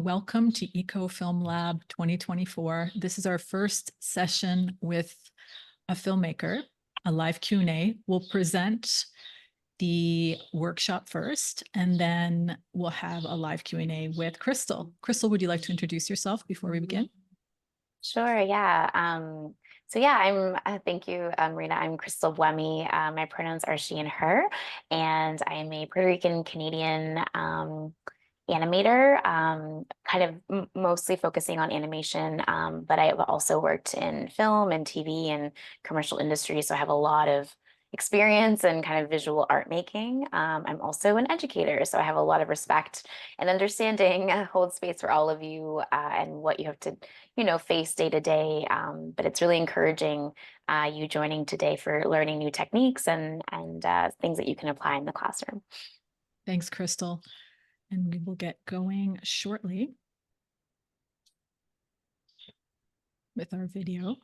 Welcome to Ecp-Film Lab 2024. This is our first session with a filmmaker, a live Q&A. We'll present the workshop first, and then we'll have a live Q&A with Cristal. Cristal, would you like to introduce yourself before we begin? Sure, yeah. Thank you, Rita. I'm Cristal Buemi. My pronouns are she and her, and I'm a Puerto Rican Canadian animator, kind of mostly focusing on animation, but I've also worked in film and TV and commercial industry, so I have a lot of experience in kind of visual art making. I'm also an educator, so I have a lot of respect and understanding, hold space for all of you and what you have to, face day to day. But it's really encouraging you joining today for learning new techniques and things that you can apply in the classroom. Thanks, Cristal. And we will get going shortly with our video.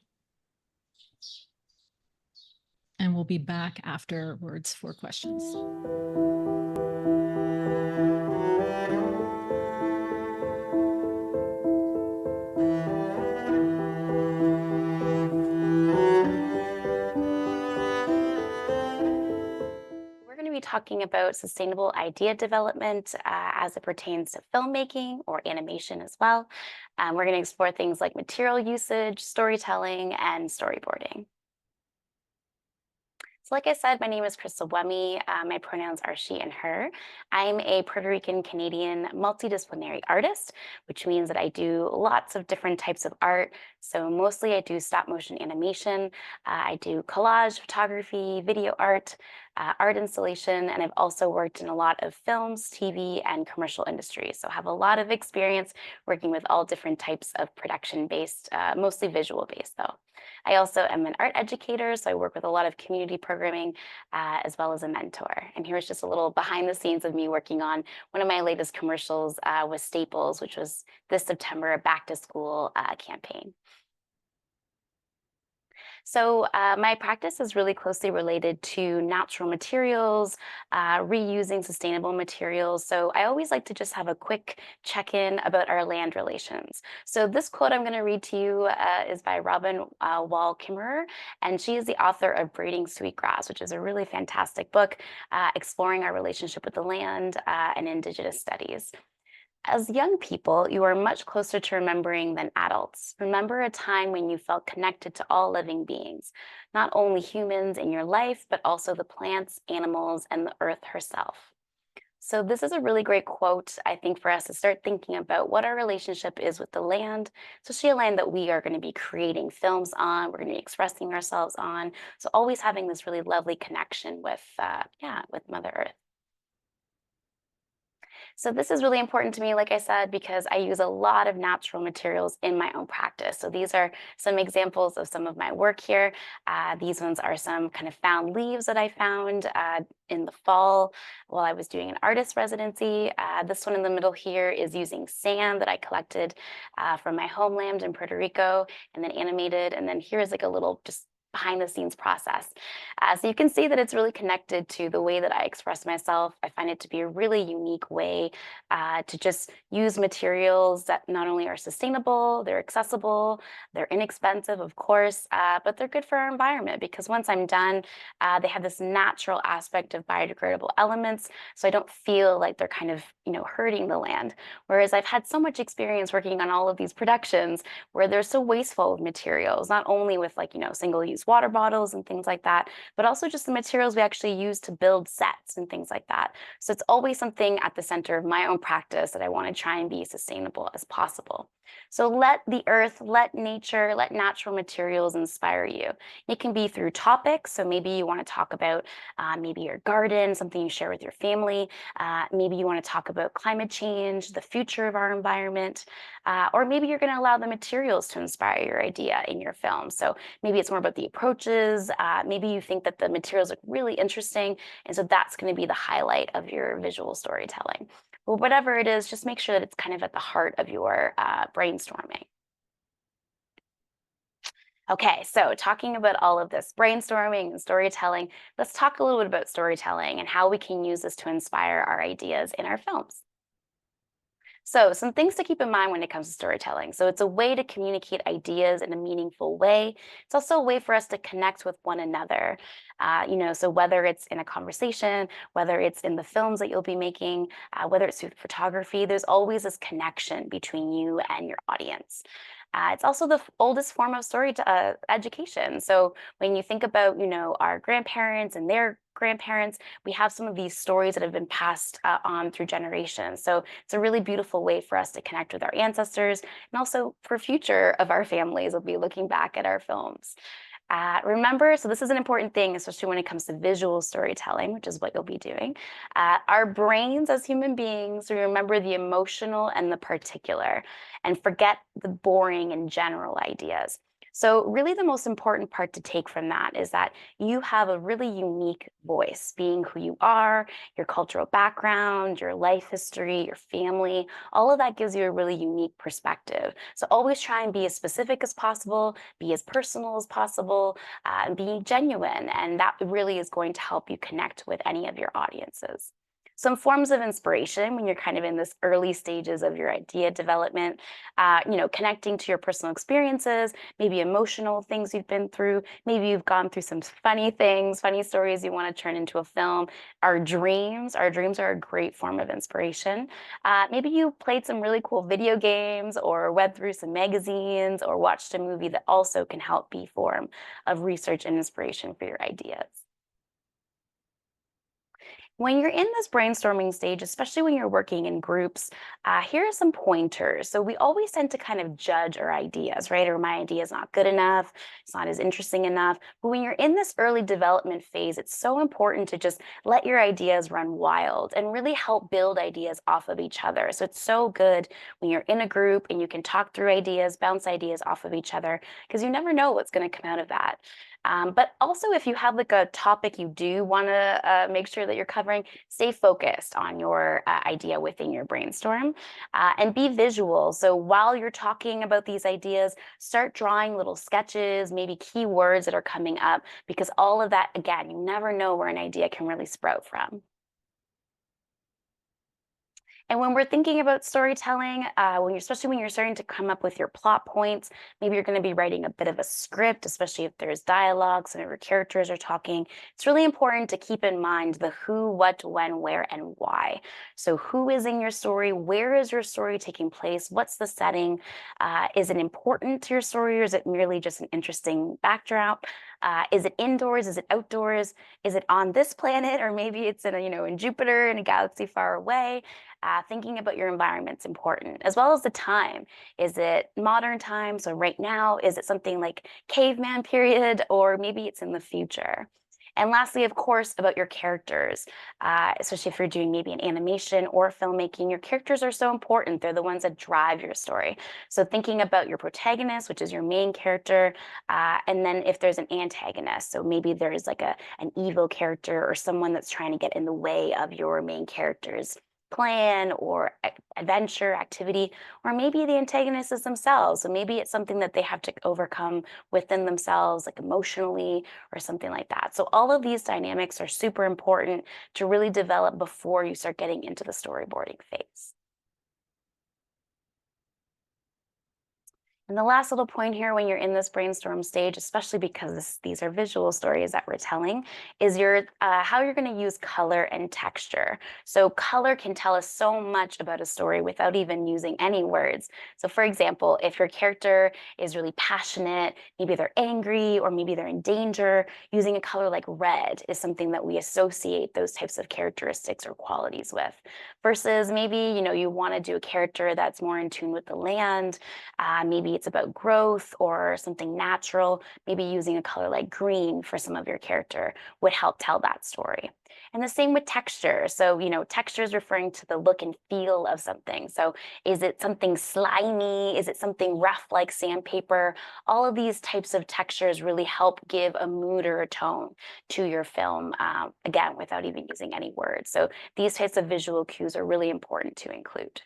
And we'll be back afterwards for questions. We're going to be talking about sustainable idea development as it pertains to filmmaking or animation as well. We're going to explore things like material usage, storytelling, and storyboarding. So like I said, my name is Cristal Buemi. My pronouns are she and her. I'm a Puerto Rican Canadian multidisciplinary artist, which means that I do lots of different types of art. So mostly I do stop motion animation. I do collage, photography, video art, art installation, and I've also worked in a lot of films, TV, and commercial industries. So I have a lot of experience working with all different types of production-based, mostly visual-based though. I also am an art educator, so I work with a lot of community programming as well as a mentor. And here's just a little behind the scenes of me working on one of my latest commercials with Staples, which was this September, a back to school campaign. So my practice is really closely related to natural materials, reusing sustainable materials. So I always like to just have a quick check-in about our land relations. So this quote I'm going to read to you is by Robin Wall Kimmerer, and she is the author of Braiding Sweetgrass, which is a really fantastic book exploring our relationship with the land and Indigenous studies. As young people, you are much closer to remembering than adults. Remember a time when you felt connected to all living beings, not only humans in your life, but also the plants, animals, and the earth herself. So this is a really great quote, I think, for us to start thinking about what our relationship is with the land, especially a land that we are going to be creating films on, we're going to be expressing ourselves on. So always having this really lovely connection with Mother Earth. So this is really important to me, like I said, because I use a lot of natural materials in my own practice. So these are some examples of some of my work here. These ones are some kind of found leaves that I found in the fall while I was doing an artist residency. This one in the middle here is using sand that I collected from my homeland in Puerto Rico and then animated. And then here's like a little just behind the scenes process. So you can see that it's really connected to the way that I express myself. I find it to be a really unique way to just use materials that not only are sustainable, they're accessible, they're inexpensive, of course, but they're good for our environment because once I'm done, they have this natural aspect of biodegradable elements. So I don't feel like they're kind of, hurting the land. Whereas I've had so much experience working on all of these productions where they're so wasteful of materials, not only with single-use water bottles and things like that, but also just the materials we actually use to build sets and things like that. So it's always something at the center of my own practice that I want to try and be sustainable as possible. So let the earth, let nature, let natural materials inspire you. It can be through topics. So maybe you want to talk about maybe your garden, something you share with your family. Maybe you want to talk about climate change, the future of our environment, or maybe you're going to allow the materials to inspire your idea in your film. So maybe it's more about the approaches. Maybe you think that the materials look really interesting, and so that's going to be the highlight of your visual storytelling. But whatever it is, just make sure that it's kind of at the heart of your brainstorming. Okay, so talking about all of this brainstorming and storytelling, let's talk a little bit about storytelling and how we can use this to inspire our ideas in our films. So, some things to keep in mind when it comes to storytelling. So, it's a way to communicate ideas in a meaningful way. It's also a way for us to connect with one another. So whether it's in a conversation, whether it's in the films that you'll be making, whether it's through photography, there's always this connection between you and your audience. It's also the oldest form of education. So when you think about, our grandparents and their grandparents, we have some of these stories that have been passed on through generations. So it's a really beautiful way for us to connect with our ancestors, and also for future of our families will be looking back at our films. Remember, so this is an important thing, especially when it comes to visual storytelling, which is what you'll be doing. Our brains as human beings, we remember the emotional and the particular, and forget the boring and general ideas. So, really, the most important part to take from that is that you have a really unique voice, being who you are, your cultural background, your life history, your family. All of that gives you a really unique perspective. So, always try and be as specific as possible, be as personal as possible, and be genuine. And that really is going to help you connect with any of your audiences. Some forms of inspiration when you're kind of in this early stages of your idea development, connecting to your personal experiences, maybe emotional things you've been through, maybe you've gone through some funny things, funny stories you want to turn into a film. Our dreams are a great form of inspiration. Maybe you played some really cool video games or read through some magazines or watched a movie that also can help be form of research and inspiration for your ideas. When you're in this brainstorming stage, especially when you're working in groups, here are some pointers. So we always tend to kind of judge our ideas, right? Or my idea is not good enough, it's not as interesting enough. But when you're in this early development phase, it's so important to just let your ideas run wild and really help build ideas off of each other. So it's so good when you're in a group and you can talk through ideas, bounce ideas off of each other, because you never know what's going to come out of that. But also, if you have like a topic you do want to make sure that you're covering, stay focused on your idea within your brainstorm, and be visual. So while you're talking about these ideas, start drawing little sketches, maybe keywords that are coming up, because all of that, again, you never know where an idea can really sprout from. And when we're thinking about storytelling, especially when you're starting to come up with your plot points, maybe you're going to be writing a bit of a script, especially if there's dialogue, some of your characters are talking. It's really important to keep in mind the who, what, when, where, and why. So, who is in your story? Where is your story taking place? What's the setting? Is it important to your story, or is it merely just an interesting backdrop? Is it indoors? Is it outdoors? Is it on this planet, or maybe it's in Jupiter in a galaxy far away? Thinking about your environment's important, as well as the time. Is it modern time, so right now? Is it something like caveman period, or maybe it's in the future? And lastly, of course, about your characters, especially if you're doing maybe an animation or filmmaking, your characters are so important. They're the ones that drive your story. So thinking about your protagonist, which is your main character, and then if there's an antagonist, so maybe there's like an evil character or someone that's trying to get in the way of your main character's plan or adventure activity, or maybe the antagonist is themselves. So maybe it's something that they have to overcome within themselves, like emotionally or something like that. So all of these dynamics are super important to really develop before you start getting into the storyboarding phase. And the last little point here when you're in this brainstorm stage, especially because these are visual stories that we're telling, is how you're going to use color and texture. So color can tell us so much about a story without even using any words. So for example, if your character is really passionate, maybe they're angry or maybe they're in danger, using a color like red is something that we associate those types of characteristics or qualities with. Versus maybe, you want to do a character that's more in tune with the land, maybe it's about growth or something natural. Maybe using a color like green for some of your character would help tell that story. And the same with texture. So, texture is referring to the look and feel of something. So, is it something slimy? Is it something rough like sandpaper? All of these types of textures really help give a mood or a tone to your film, again, without even using any words. So, these types of visual cues are really important to include.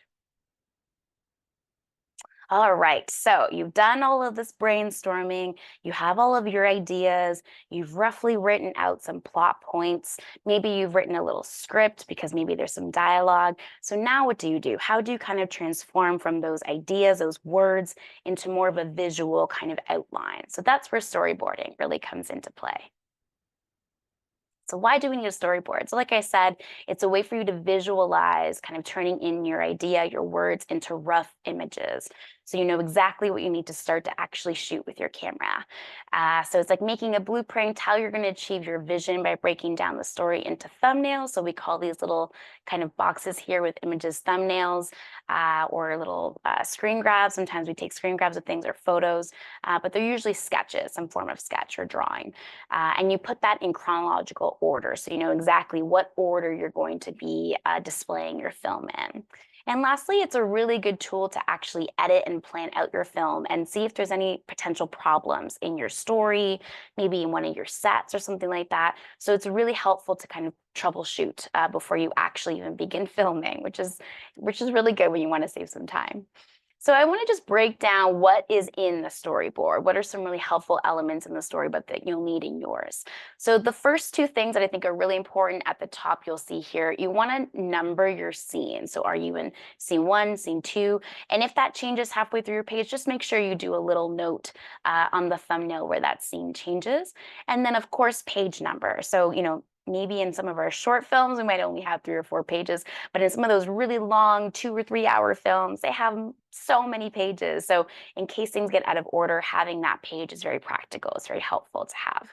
All right, so you've done all of this brainstorming, you have all of your ideas, you've roughly written out some plot points, maybe you've written a little script because maybe there's some dialogue. So now what do you do? How do you kind of transform from those ideas, those words, into more of a visual kind of outline? So that's where storyboarding really comes into play. So why do we need a storyboard? So like I said, it's a way for you to visualize kind of turning in your idea, your words into rough images. So you know exactly what you need to start to actually shoot with your camera. So it's like making a blueprint, how you're going to achieve your vision by breaking down the story into thumbnails. So we call these little kind of boxes here with images thumbnails, or little screen grabs. Sometimes we take screen grabs of things or photos, but they're usually sketches, some form of sketch or drawing. And you put that in chronological order, so you know exactly what order you're going to be displaying your film in. And lastly, it's a really good tool to actually edit and plan out your film and see if there's any potential problems in your story, maybe in one of your sets or something like that. So it's really helpful to kind of troubleshoot before you actually even begin filming, which is really good when you want to save some time. So I want to just break down what is in the storyboard. What are some really helpful elements in the storyboard that you'll need in yours? So the first two things that I think are really important at the top, you'll see here, you want to number your scene. So are you in scene one, scene two? And if that changes halfway through your page, just make sure you do a little note on the thumbnail where that scene changes. And then of course, page number. So, maybe in some of our short films, we might only have 3 or 4 pages, but in some of those really long 2 or 3 hour films, they have so many pages. So in case things get out of order, having that page is very practical. It's very helpful to have.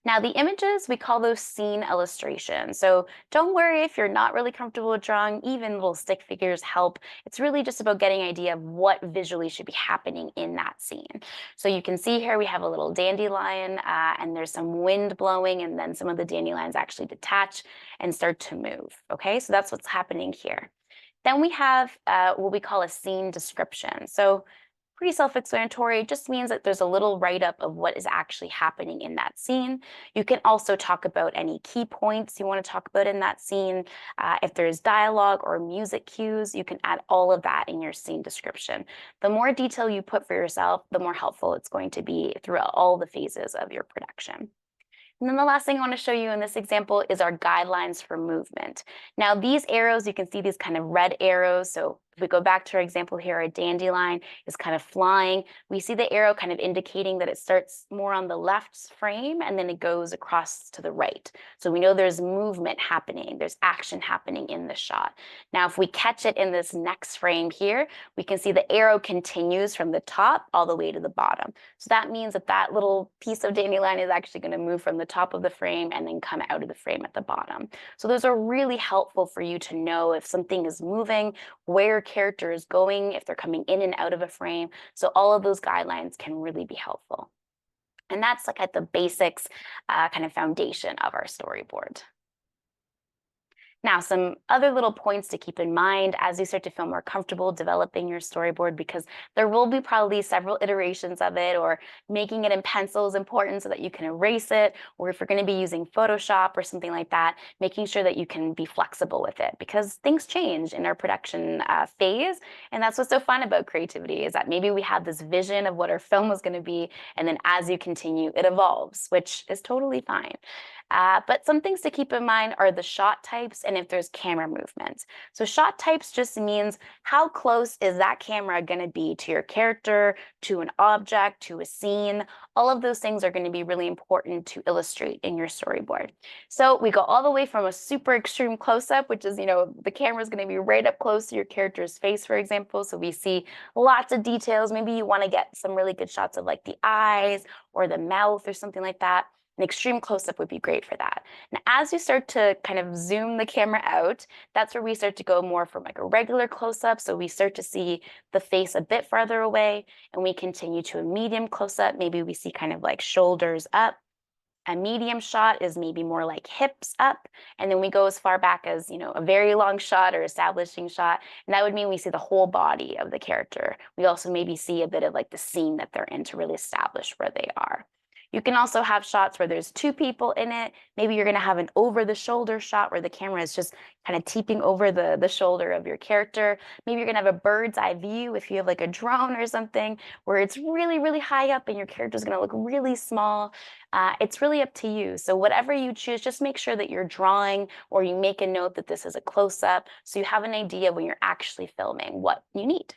Now, the images, we call those scene illustrations. So don't worry if you're not really comfortable with drawing, even little stick figures help. It's really just about getting an idea of what visually should be happening in that scene. So you can see here we have a little dandelion, and there's some wind blowing, and then some of the dandelions actually detach and start to move. Okay, so that's what's happening here. Then we have what we call a scene description. So pretty self-explanatory. It just means that there's a little write-up of what is actually happening in that scene. You can also talk about any key points you want to talk about in that scene. If there's dialogue or music cues, you can add all of that in your scene description. The more detail you put for yourself, the more helpful it's going to be throughout all the phases of your production. And then the last thing I want to show you in this example is our guidelines for movement. Now, these arrows, you can see these kind of red arrows. So if we go back to our example here, a dandelion is kind of flying. We see the arrow kind of indicating that it starts more on the left frame and then it goes across to the right. So we know there's movement happening, there's action happening in the shot. Now, if we catch it in this next frame here, we can see the arrow continues from the top all the way to the bottom. So that means that that little piece of dandelion is actually going to move from the top of the frame and then come out of the frame at the bottom. So those are really helpful for you to know if something is moving, where character is going, if they're coming in and out of a frame. So all of those guidelines can really be helpful. And that's like at the basics, kind of foundation of our storyboard. Now, some other little points to keep in mind as you start to feel more comfortable developing your storyboard, because there will be probably several iterations of it, or making it in pencil is important so that you can erase it, or if you're going to be using Photoshop or something like that, making sure that you can be flexible with it, because things change in our production phase. And that's what's so fun about creativity, is that maybe we have this vision of what our film was going to be, and then as you continue, it evolves, which is totally fine. But some things to keep in mind are the shot types and if there's camera movement. So shot types just means how close is that camera going to be to your character, to an object, to a scene. All of those things are going to be really important to illustrate in your storyboard. So we go all the way from a super extreme close-up, which is, the camera is going to be right up close to your character's face, for example. So we see lots of details. Maybe you want to get some really good shots of like the eyes or the mouth or something like that. An extreme close-up would be great for that. And as you start to kind of zoom the camera out, that's where we start to go more from like a regular close-up. So we start to see the face a bit farther away, and we continue to a medium close-up. Maybe we see kind of like shoulders up. A medium shot is maybe more like hips up. And then we go as far back as, a very long shot or establishing shot. And that would mean we see the whole body of the character. We also maybe see a bit of like the scene that they're in to really establish where they are. You can also have shots where there's two people in it. Maybe you're going to have an over the shoulder shot where the camera is just kind of teeping over the shoulder of your character. Maybe you're going to have a bird's eye view if you have like a drone or something where it's really, really high up and your character is going to look really small. It's really up to you. So whatever you choose, just make sure that you're drawing or you make a note that this is a close-up so you have an idea when you're actually filming what you need.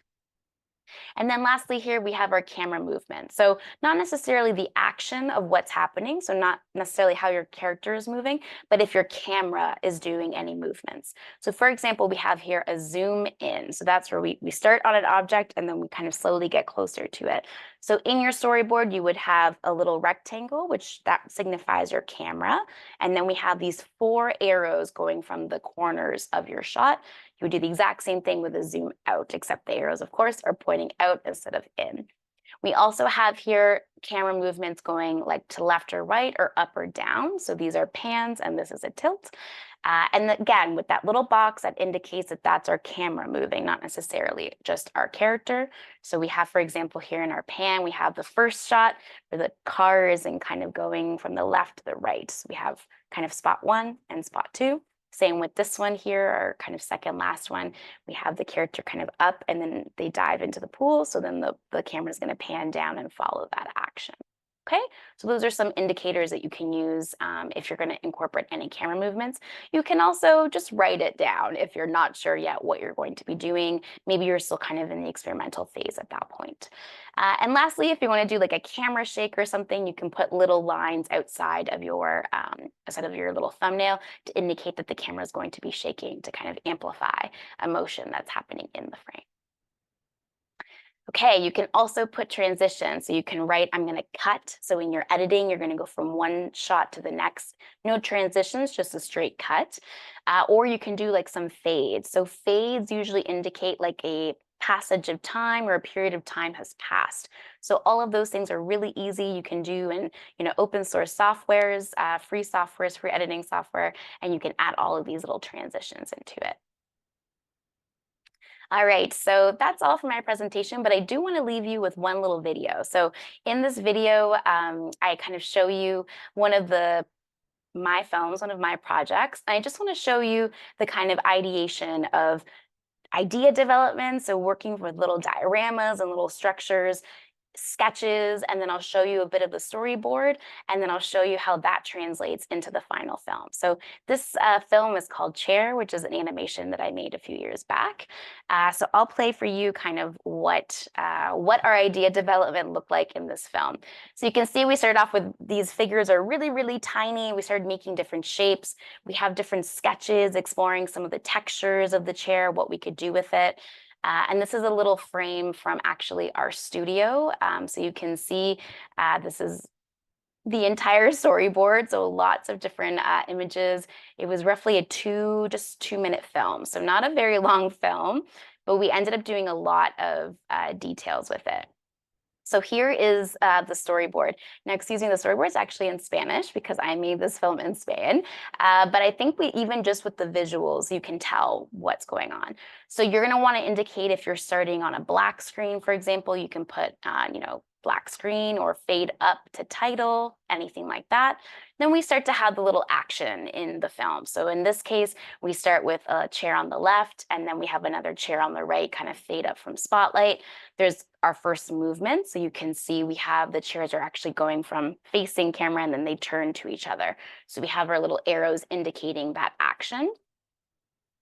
And then lastly here, we have our camera movement. So not necessarily the action of what's happening, so not necessarily how your character is moving, but if your camera is doing any movements. So for example, we have here a zoom in. So that's where we start on an object and then we kind of slowly get closer to it. So in your storyboard, you would have a little rectangle, which that signifies your camera. And then we have these 4 arrows going from the corners of your shot. You would do the exact same thing with a zoom out, except the arrows, of course, are pointing out instead of in. We also have here camera movements going like to left or right or up or down. So these are pans and this is a tilt. And again, with that little box, that indicates that that's our camera moving, not necessarily just our character. So we have, for example, here in our pan, we have the first shot where the car is in kind of going from the left to the right. So we have kind of spot 1 and spot 2. Same with this one here, our kind of second last one. We have the character kind of up and then they dive into the pool. So then the camera is going to pan down and follow that action. Okay, so those are some indicators that you can use if you're going to incorporate any camera movements. You can also just write it down if you're not sure yet what you're going to be doing. Maybe you're still kind of in the experimental phase at that point. And lastly, if you want to do like a camera shake or something, you can put little lines outside of your little thumbnail to indicate that the camera is going to be shaking to kind of amplify emotion that's happening in the frame. Okay, you can also put transitions. So you can write, I'm going to cut. So in your editing, you're going to go from one shot to the next. No transitions, just a straight cut. Or you can do like some fades. So fades usually indicate like a passage of time or a period of time has passed. So all of those things are really easy. You can do in open source softwares, free softwares, free editing software, and you can add all of these little transitions into it. All right, so that's all for my presentation, but I do want to leave you with one little video. So in this video, I kind of show you one of my films, one of my projects. I just want to show you the kind of ideation of idea development, so working with little dioramas and little structures, sketches, and then I'll show you a bit of the storyboard, and then I'll show you how that translates into the final film. So this film is called Chair, which is an animation that I made a few years back. So I'll play for you kind of what our idea development looked like in this film. So you can see we started off with these figures are really, really tiny. We started making different shapes. We have different sketches exploring some of the textures of the chair, what we could do with it. And this is a little frame from actually our studio. So you can see this is the entire storyboard, so lots of different images. It was roughly a just 2-minute film, so not a very long film, but we ended up doing a lot of details with it. So here is the storyboard. Now, excuse me, the storyboard is actually in Spanish because I made this film in Spain. But I think even just with the visuals, you can tell what's going on. So you're going to want to indicate if you're starting on a black screen, for example, you can put, black screen or fade up to title, anything like that. Then we start to have the little action in the film. So in this case, we start with a chair on the left, and then we have another chair on the right, kind of fade up from spotlight. There's our first movement. So you can see we have the chairs are actually going from facing camera and then they turn to each other. So we have our little arrows indicating that action.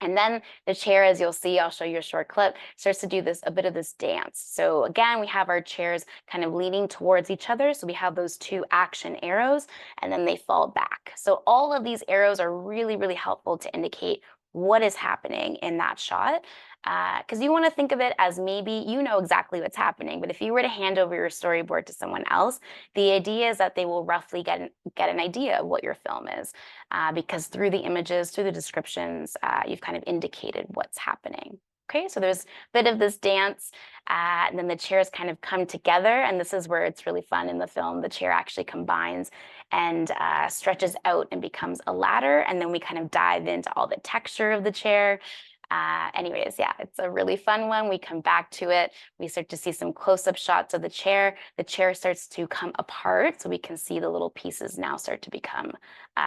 And then the chair, as you'll see, I'll show you a short clip, starts to do a bit of this dance. So again, we have our chairs kind of leaning towards each other. So we have those 2 action arrows and then they fall back. So all of these arrows are really, really helpful to indicate what is happening in that shot. Because you want to think of it as maybe you know exactly what's happening, but if you were to hand over your storyboard to someone else, the idea is that they will roughly get an idea of what your film is, because through the images, through the descriptions, you've kind of indicated what's happening. Okay, so there's a bit of this dance, and then the chairs kind of come together, and this is where it's really fun in the film. The chair actually combines and stretches out and becomes a ladder, and then we kind of dive into all the texture of the chair. Anyways, yeah, it's a really fun one. We come back to it. We start to see some close-up shots of the chair. The chair starts to come apart, so we can see the little pieces now start to become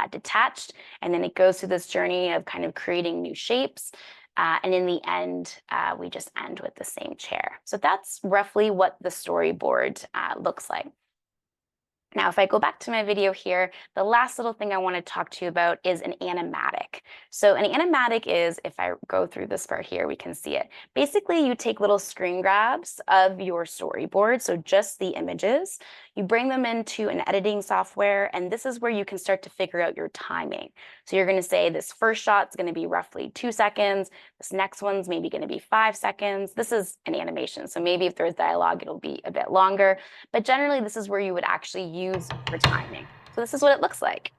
detached. And then it goes through this journey of kind of creating new shapes. And in the end, we just end with the same chair. So that's roughly what the storyboard looks like. Now, if I go back to my video here, the last little thing I want to talk to you about is an animatic. So an animatic is, if I go through this part here, we can see it. Basically, you take little screen grabs of your storyboard, so just the images, you bring them into an editing software, and this is where you can start to figure out your timing. So you're going to say this first shot's going to be roughly 2 seconds, this next one's maybe going to be 5 seconds. This is an animation, so maybe if there's dialogue, it'll be a bit longer. But generally, this is where you would actually use for timing. So this is what it looks like.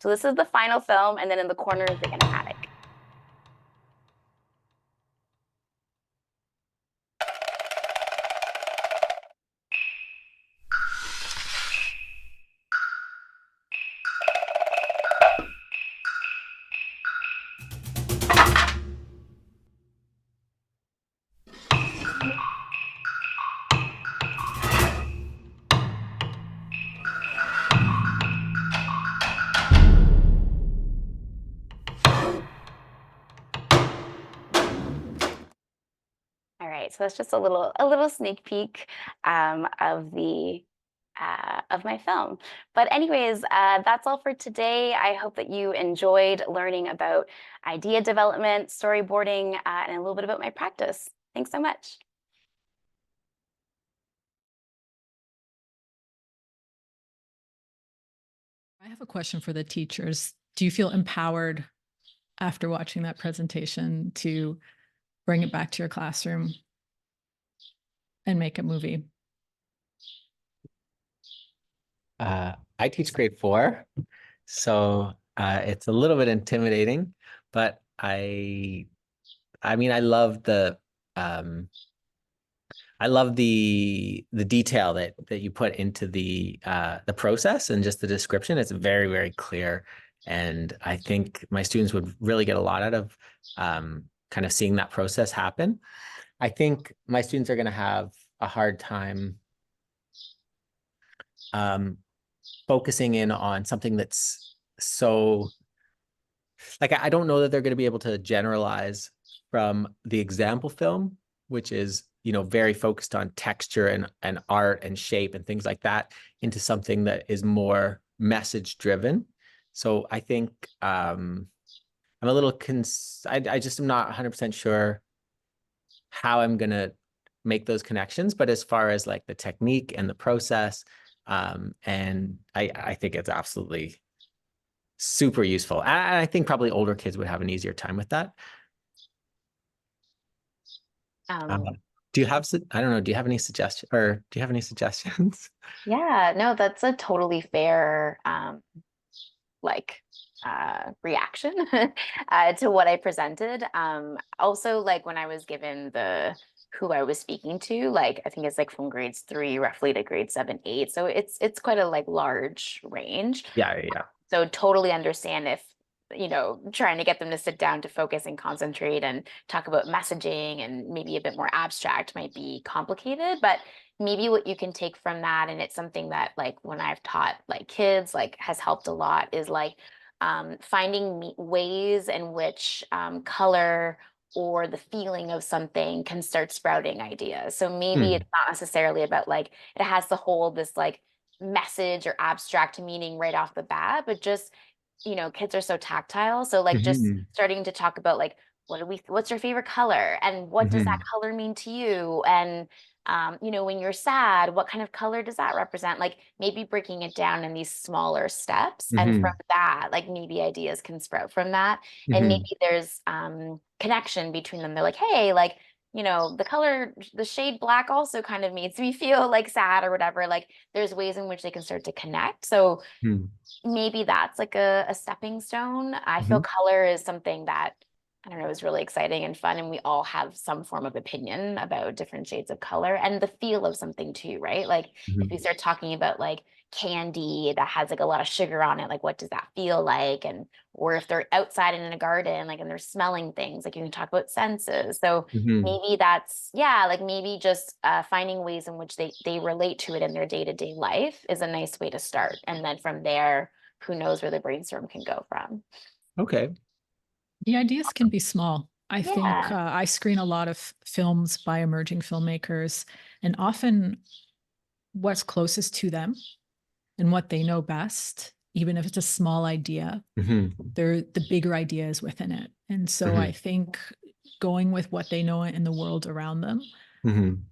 So this is the final film, and then in the corner is the animatic. All right, so that's just a little sneak peek of my film. But anyways, that's all for today. I hope that you enjoyed learning about idea development, storyboarding, and a little bit about my practice. Thanks so much. I have a question for the teachers. Do you feel empowered after watching that presentation to bring it back to your classroom and make a movie? I teach grade 4, so it's a little bit intimidating, but I mean, I love the detail that you put into the process and just the description. It's very, very clear, and I think my students would really get a lot out of kind of seeing that process happen. I think my students are going to have a hard time focusing in on something that's so, like, I don't know that they're going to be able to generalize from the example film, which is, you know, very focused on texture and art and shape and things like that, into something that is more message driven. So I think I'm a little I just am not 100% sure how I'm going to make those connections. But as far as like the technique and the process, and I think it's absolutely super useful. And I think probably older kids would have an easier time with that. Do you have, I don't know, do you have any suggestions, or do you have any suggestions? Yeah, no, that's a totally fair like reaction to what I presented. Also, like when I was given the who I was speaking to, like I think it's like from grades 3 roughly to grade 7, 8. So it's quite a like large range. Yeah. So totally understand if, you know, trying to get them to sit down to focus and concentrate and talk about messaging and maybe a bit more abstract might be complicated, but maybe what you can take from that, and it's something that like when I've taught like kids, like has helped a lot, is like finding ways in which color or the feeling of something can start sprouting ideas. So maybe it's not necessarily about like it has to hold this like message or abstract meaning right off the bat, but just, you know, kids are so tactile. So like just starting to talk about like what's your favorite color and what does that color mean to you? And you know, when you're sad, what kind of color does that represent? Like maybe breaking it down in these smaller steps. And from that, like maybe ideas can sprout from that. And maybe there's connection between them. They're like, hey, like, you know, the shade black also kind of makes me feel like sad or whatever. Like there's ways in which they can start to connect. So maybe that's like a stepping stone. I feel color is something that I don't know, it was really exciting and fun. And we all have some form of opinion about different shades of color and the feel of something too, right? Like if we start talking about like candy that has like a lot of sugar on it, like what does that feel like? And or if they're outside and in a garden, like and they're smelling things, like you can talk about senses. So Mhm. maybe that's, yeah, like maybe just finding ways in which they relate to it in their day-to-day life is a nice way to start. And then from there, who knows where the brainstorm can go from. Okay. The ideas can be small. I think Yeah. I screen a lot of films by emerging filmmakers, and often what's closest to them and what they know best, even if it's a small idea, Mhm. the bigger idea is within it. And so I Mhm. think going with what they know in the world around them, Mhm.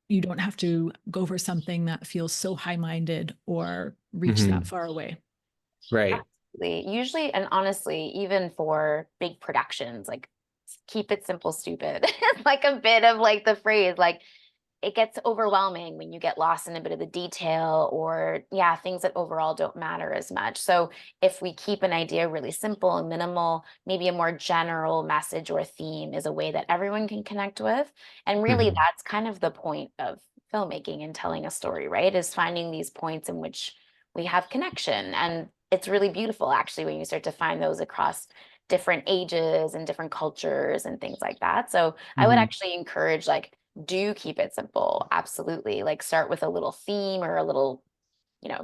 you don't have to go for something that feels so high-minded or reach that Mhm. far away. Right. Absolutely. Usually, and honestly, even for big productions, like keep it simple, stupid. It's like a bit of like the phrase, like it gets overwhelming when you get lost in a bit of the detail or yeah, things that overall don't matter as much. So if we keep an idea really simple and minimal, maybe a more general message or theme is a way that everyone can connect with. And really Mhm. that's kind of the point of filmmaking and telling a story, right? Is finding these points in which we have connection. And it's really beautiful actually when you start to find those across different ages and different cultures and things like that. So I would Mhm. actually encourage like do keep it simple. Absolutely. Like start with a little theme or a little,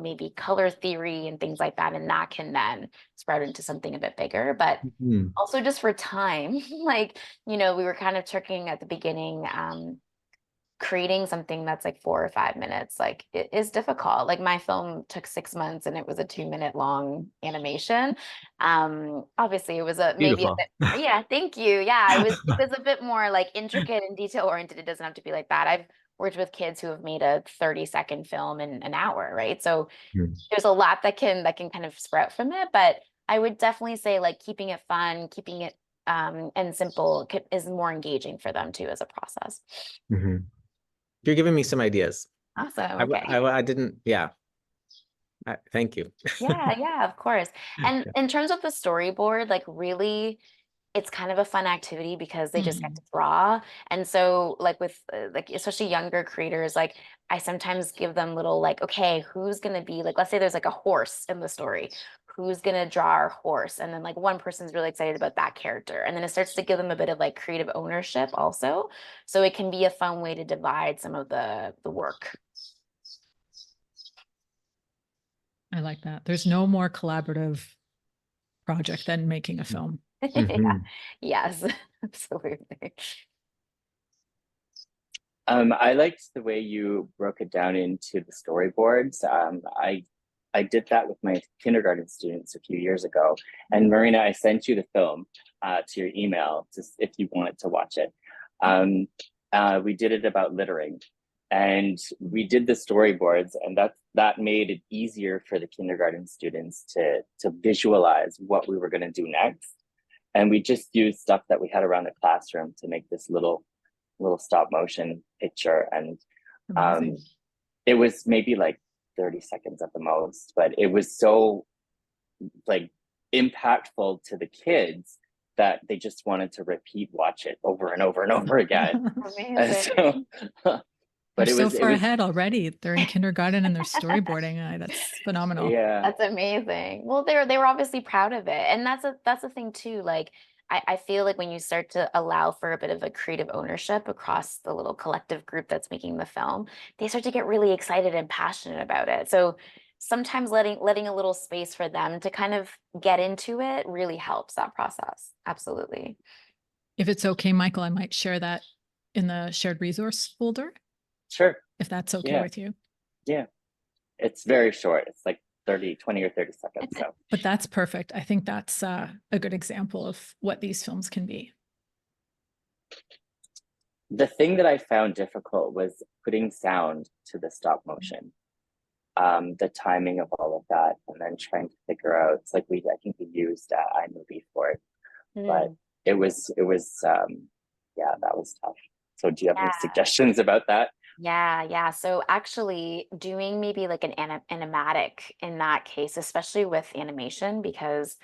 maybe color theory and things like that. And that can then sprout into something a bit bigger. But Mhm. also just for time, like, we were kind of talking at the beginning, creating something that's like 4 or 5 minutes, like it is difficult. Like my film took 6 months and it was a 2 minute long animation. Obviously it was maybe a Beautiful. bit, yeah, thank you. Yeah, it was a bit more like intricate and detail oriented. It doesn't have to be like that. I've worked with kids who have made a 30-second film in an hour, right? So Mhm. there's a lot that can kind of sprout from it, but I would definitely say like keeping it fun, keeping it and simple is more engaging for them too as a process. Mhm. You're giving me some ideas. Awesome. I, Okay. I didn't, yeah. Thank you. Yeah, yeah, of course. And Yeah. in terms of the storyboard, like really, it's kind of a fun activity because they just get Mm. to draw. And so, like with like especially younger creators, like I sometimes give them little like, okay, who's gonna be like, let's say there's like a horse in the story. Who's gonna draw our horse? And then like one person's really excited about that character. And then it starts to give them a bit of like creative ownership also. So it can be a fun way to divide some of the work. I like that. There's no more collaborative project than making a film. Yeah. Mhm. Yes, absolutely. I liked the way you broke it down into the storyboards. I did that with my kindergarten students a few years ago. And Marina, I sent you the film to your email just if you wanted to watch it. We did it about littering, and we did the storyboards, and that made it easier for the kindergarten students to visualize what we were going to do next. And we just used stuff that we had around the classroom to make this little stop motion picture. And Amazing. um, it was maybe like 30 seconds at the most, but it was so like impactful to the kids that they just wanted to repeat watch it over and over and over again. And so, Amazing. They're but so it far was, ahead already. They're in kindergarten and they're storyboarding. That's phenomenal. yeah, That's amazing. Well, they were obviously proud of it. And that's a thing too. Like I feel like when you start to allow for a bit of a creative ownership across the little collective group that's making the film, they start to get really excited and passionate about it. So sometimes letting a little space for them to kind of get into it really helps that process. Absolutely. If it's okay, Michael, I might share that in the shared resource folder, sure. if that's okay Yeah, with you. yeah. It's very short. It's like 20 or 30 seconds. So But that's perfect. I think that's a good example of what these films can be. the thing that I found difficult was putting sound to the stop motion, the timing of all of that, and then trying to figure out. It's like I think we used iMovie for it, but Mm, yeah, that was tough. So, do you have any yeah. suggestions about that? Yeah, yeah. So actually doing maybe like an animatic in that case, especially with animation, because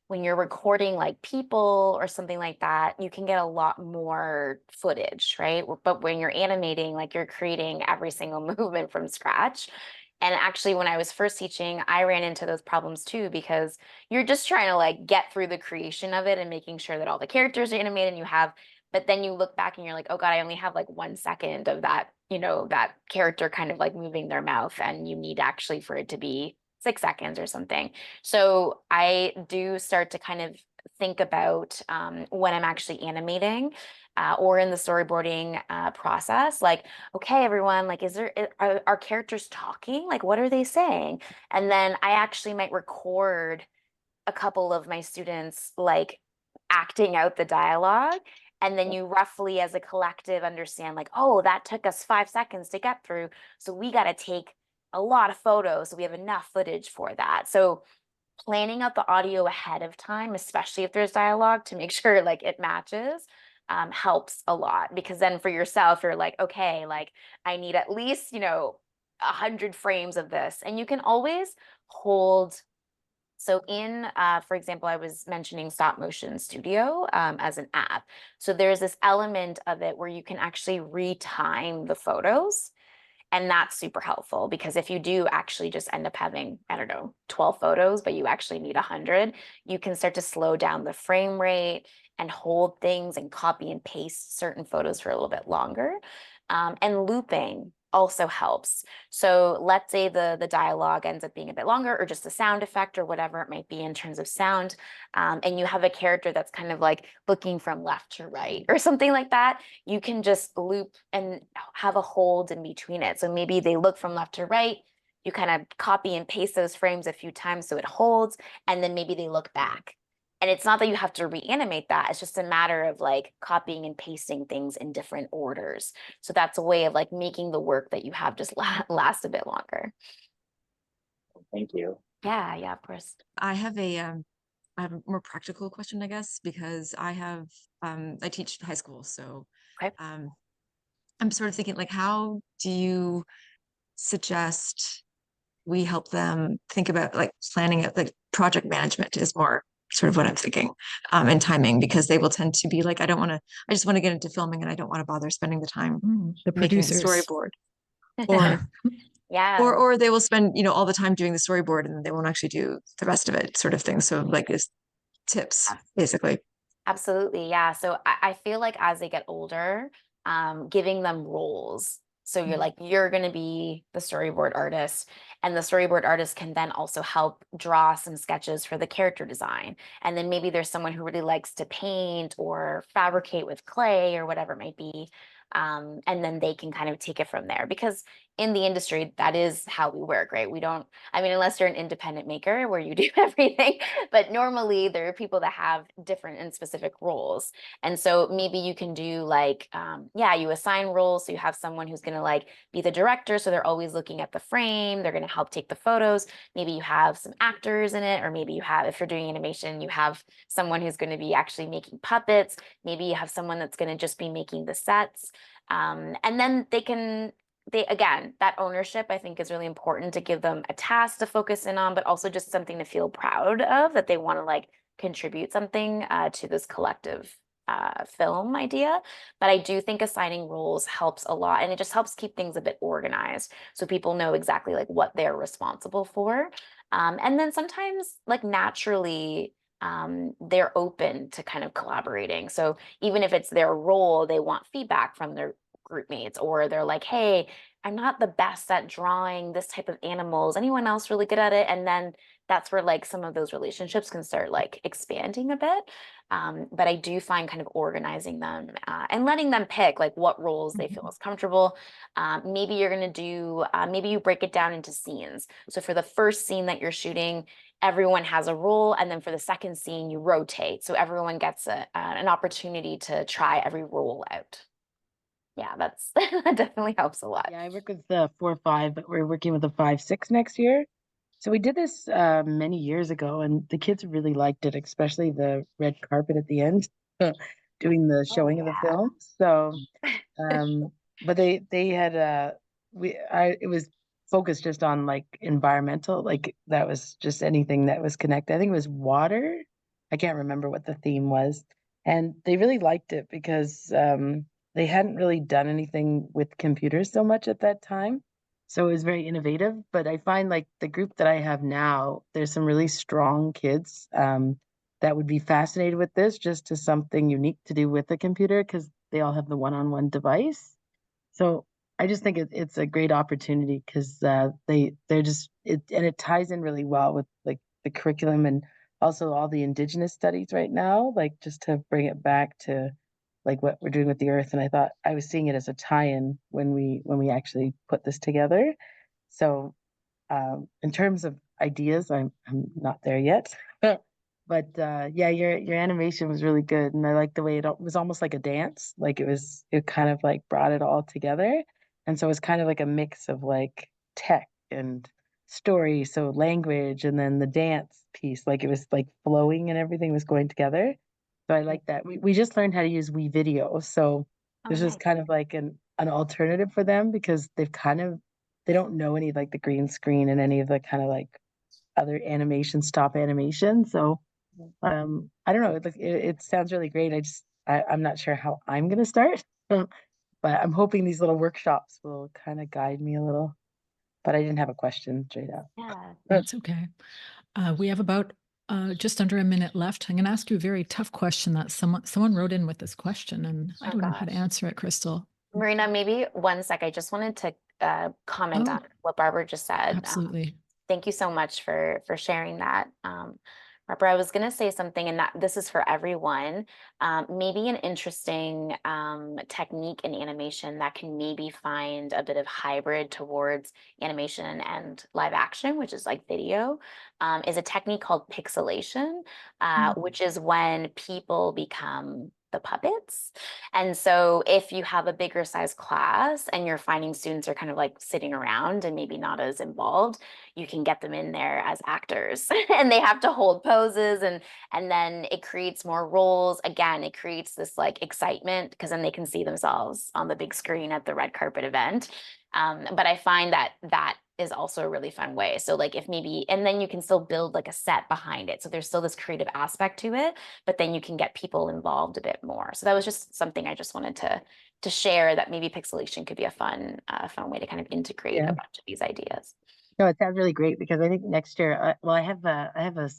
when you're recording like people or something like that, you can get a lot more footage, right? But when you're animating, like you're creating every single movement from scratch. And actually, when I was first teaching, I ran into those problems too, because you're just trying to like get through the creation of it and making sure that all the characters are animated and you have, but then you look back and you're like, oh God, I only have like 1 second of that, that character kind of like moving their mouth, and you need actually for it to be 6 seconds or something. So I do start to kind of think about when I'm actually animating or in the storyboarding process, like, okay, everyone, like, are characters talking? Like, what are they saying? And then I actually might record a couple of my students like acting out the dialogue. And then you roughly as a collective understand like, oh, that took us 5 seconds to get through. So we got to take a lot of photos. So we have enough footage for that. So planning out the audio ahead of time, especially if there's dialogue, to make sure like it matches, helps a lot, because then for yourself, you're like, okay, like I need at least, 100 frames of this. And you can always hold. So for example, I was mentioning Stop Motion Studio as an app. So there's this element of it where you can actually retime the photos. And that's super helpful, because if you do actually just end up having, I don't know, 12 photos, but you actually need 100, you can start to slow down the frame rate and hold things and copy and paste certain photos for a little bit longer. And looping also helps. So let's say the dialogue ends up being a bit longer, or just a sound effect or whatever it might be in terms of sound. And you have a character that's kind of like looking from left to right or something like that. You can just loop and have a hold in between it. So maybe they look from left to right. You kind of copy and paste those frames a few times so it holds, and then maybe they look back. And it's not that you have to reanimate that. It's just a matter of like copying and pasting things in different orders. So that's a way of like making the work that you have just last a bit longer. Thank you. Yeah, of course. I have a more practical question, I guess, because I teach high school, so Okay. I'm sort of thinking like, how do you suggest we help them think about like planning it? Like project management is more sort of what I'm thinking, and timing, because they will tend to be like, I just want to get into filming and I don't want to bother spending the time The making the producers. storyboard. Or Yeah. or they will spend, all the time doing the storyboard and they won't actually do the rest of it, sort of thing. So like this tips, basically. Absolutely. Yeah. So I feel like as they get older, giving them roles. So you're like, you're going to be the storyboard artist, and the storyboard artist can then also help draw some sketches for the character design. And then maybe there's someone who really likes to paint or fabricate with clay or whatever it might be. And then they can kind of take it from there, because in the industry, that is how we work, right? We don't, I mean, unless you're an independent maker where you do everything, but normally there are people that have different and specific roles. And so maybe you can do like, you assign roles. So you have someone who's going to like be the director. So they're always looking at the frame. They're going to help take the photos. Maybe you have some actors in it, or maybe you have, if you're doing animation, you have someone who's going to be actually making puppets. Maybe you have someone that's going to just be making the sets. And then again, that ownership, I think, is really important, to give them a task to focus in on, but also just something to feel proud of, that they want to like contribute something to this collective film idea. But I do think assigning roles helps a lot, and it just helps keep things a bit organized, so people know exactly like what they're responsible for. And then sometimes like naturally, they're open to kind of collaborating. So even if it's their role, they want feedback from their group mates, or they're like, hey, I'm not the best at drawing this type of animals. Anyone else really good at it? And then that's where like some of those relationships can start like expanding a bit. But I do find kind of organizing them and letting them pick like what roles they feel most comfortable. Maybe you're going to do, maybe you break it down into scenes. So for the first scene that you're shooting, everyone has a role. And then for the second scene, you rotate. So everyone gets an opportunity to try every role out. Yeah, that definitely helps a lot. Yeah, I work with the 4-5, but we're working with the 5-6 next year. So we did this many years ago, and the kids really liked it, especially the red carpet at the end, doing the showing of the film. So, but they had it was focused just on like environmental, like that was just anything that was connected. I think it was water I can't remember what the theme was. And they really liked it because they hadn't really done anything with computers so much at that time. So it was very innovative. But I find like the group that I have now, there's some really strong kids that would be fascinated with this, just as something unique to do with the computer because they all have the one-on-one device. So I just think it's a great opportunity because they're just it and it ties in really well with like the curriculum and also all the indigenous studies right now, like just to bring it back to like what we're doing with the earth. And I thought I was seeing it as a tie-in when we actually put this together. So in terms of ideas, I'm not there yet. But yeah, your animation was really good, and I like the way it was almost like a dance. Like it kind of like brought it all together, and so it was kind of like a mix of like tech and story, so language, and then the dance piece. Like it was like flowing and everything was going together. So I like that. We just learned how to use WeVideo, so Oh, this is nice. kind of like an alternative for them because they don't know any like the green screen and any of the kind of like other animation, stop animation. So I don't know. It sounds really great. I'm not sure how I'm gonna start, but I'm hoping these little workshops will kind of guide me a little. But I didn't have a question straight up. Yeah. That's okay. We have about just under a minute left. I'm going to ask you a very tough question that someone wrote in with this question, and I Oh, don't know how to gosh. answer it, Crystal. Marina, maybe one sec. I just wanted to comment Oh, on what Barbara just said. absolutely. Thank you so much for sharing that. Barbara, I was going to say something, and that this is for everyone. Maybe an interesting technique in animation that can maybe find a bit of hybrid towards animation and live action, which is like video, is a technique called pixelation, which is when people become the puppets. And so if you have a bigger size class and you're finding students are kind of like sitting around and maybe not as involved, you can get them in there as actors and they have to hold poses, and then it creates more roles. Again, it creates this like excitement because then they can see themselves on the big screen at the red carpet event. But I find that that is also a really fun way. So like if maybe, and then you can still build like a set behind it. So there's still this creative aspect to it, but then you can get people involved a bit more. So that was just something I just wanted to share, that maybe pixelation could be a fun way to kind of integrate Yeah. a bunch of these ideas. No, it sounds really great because I think next year, well, I have a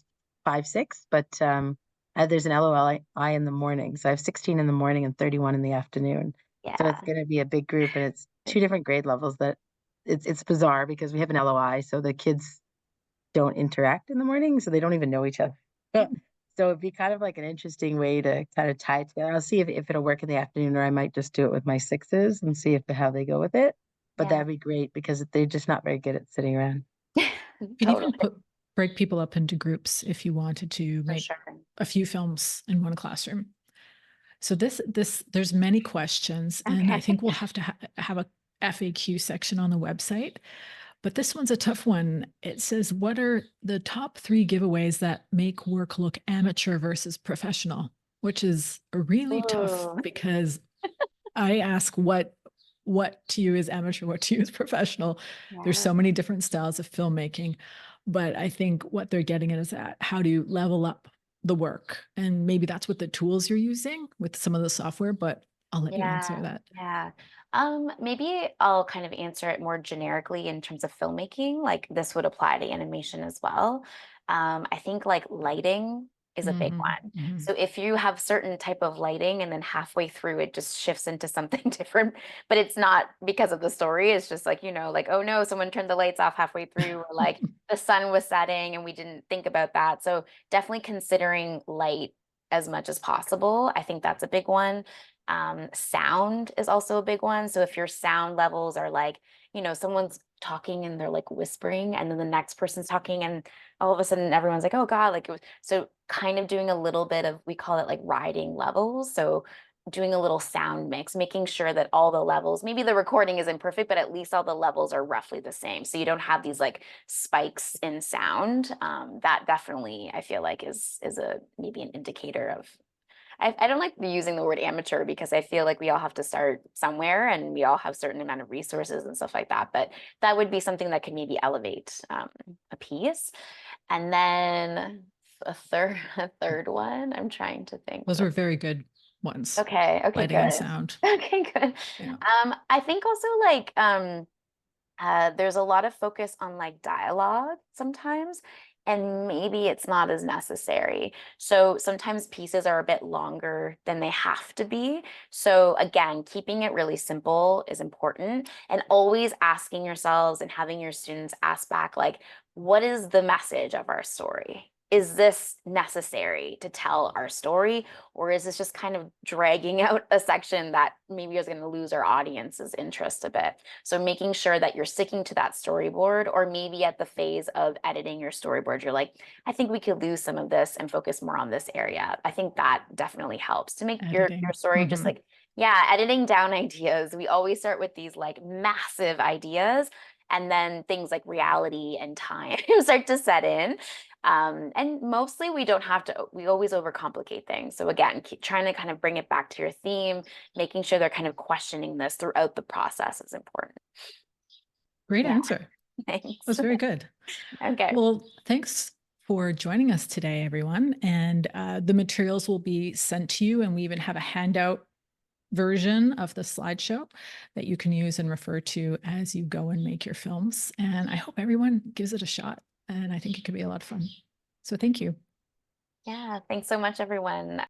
5-6, but there's an LOI in the morning, so I have 16 in the morning and 31 in the afternoon. So Yeah. it's going to be a big group, and it's two different grade levels. That it's bizarre because we have an LOI, so the kids don't interact in the morning, so they don't even know each other. So it'd be kind of like an interesting way to kind of tie it together. I'll see if it'll work in the afternoon, or I might just do it with my 6s and see if how they go with it. But Yeah. that'd be great because they're just not very good at sitting around. You could Totally. even break people up into groups if you wanted to For make sure. a few films in one classroom. So there's many questions, and I Okay. think we'll have to have a FAQ section on the website. But this one's a tough one. It says, what are the top 3 giveaways that make work look amateur versus professional? Which is really tough Ooh. because I ask what to you is amateur, what to you is professional. There's Yeah. so many different styles of filmmaking, but I think what they're getting at is that how do you level up the work? And maybe that's what the tools you're using with some of the software, but I'll let you answer that. Yeah. Maybe I'll kind of answer it more generically in terms of filmmaking. Like this would apply to animation as well. I think like lighting is a big one. Mhm. So if you have certain type of lighting and then halfway through it just shifts into something different, but it's not because of the story, it's just like, like, oh no, someone turned the lights off halfway through, or like the sun was setting and we didn't think about that. So definitely considering light as much as possible. I think that's a big one. Sound is also a big one. So if your sound levels are like, someone's talking and they're like whispering, and then the next person's talking, and all of a sudden everyone's like, oh God, like it was, so kind of doing a little bit of, we call it like riding levels. So doing a little sound mix, making sure that all the levels, maybe the recording isn't perfect, but at least all the levels are roughly the same. So you don't have these like spikes in sound. That definitely I feel like is a maybe an indicator of, I don't like using the word amateur because I feel like we all have to start somewhere and we all have certain amount of resources and stuff like that. But that would be something that could maybe elevate a piece. And then a third one. I'm trying to think. Those were very good ones. Okay, Lighting and good. sound. Okay, good. Yeah. I think also like there's a lot of focus on like dialogue sometimes, and maybe it's not as necessary. So sometimes pieces are a bit longer than they have to be. So again, keeping it really simple is important, and always asking yourselves and having your students ask back, like, what is the message of our story? Is this necessary to tell our story, or is this just kind of dragging out a section that maybe is going to lose our audience's interest a bit? So making sure that you're sticking to that storyboard, or maybe at the phase of editing your storyboard, you're like, I think we could lose some of this and focus more on this area. I think that definitely helps to make your Editing. story just Mhm. like, yeah, editing down ideas. We always start with these like massive ideas, and then things like reality and time start to set in. And mostly we don't have to, we always overcomplicate things. So again, keep trying to kind of bring it back to your theme, making sure they're kind of questioning this throughout the process is important. Great Yeah. answer. Thanks. That was very good. Okay. Well, thanks for joining us today, everyone. And the materials will be sent to you, and we even have a handout version of the slideshow that you can use and refer to as you go and make your films. And I hope everyone gives it a shot. And I think it could be a lot of fun. So thank you. Yeah, thanks so much, everyone.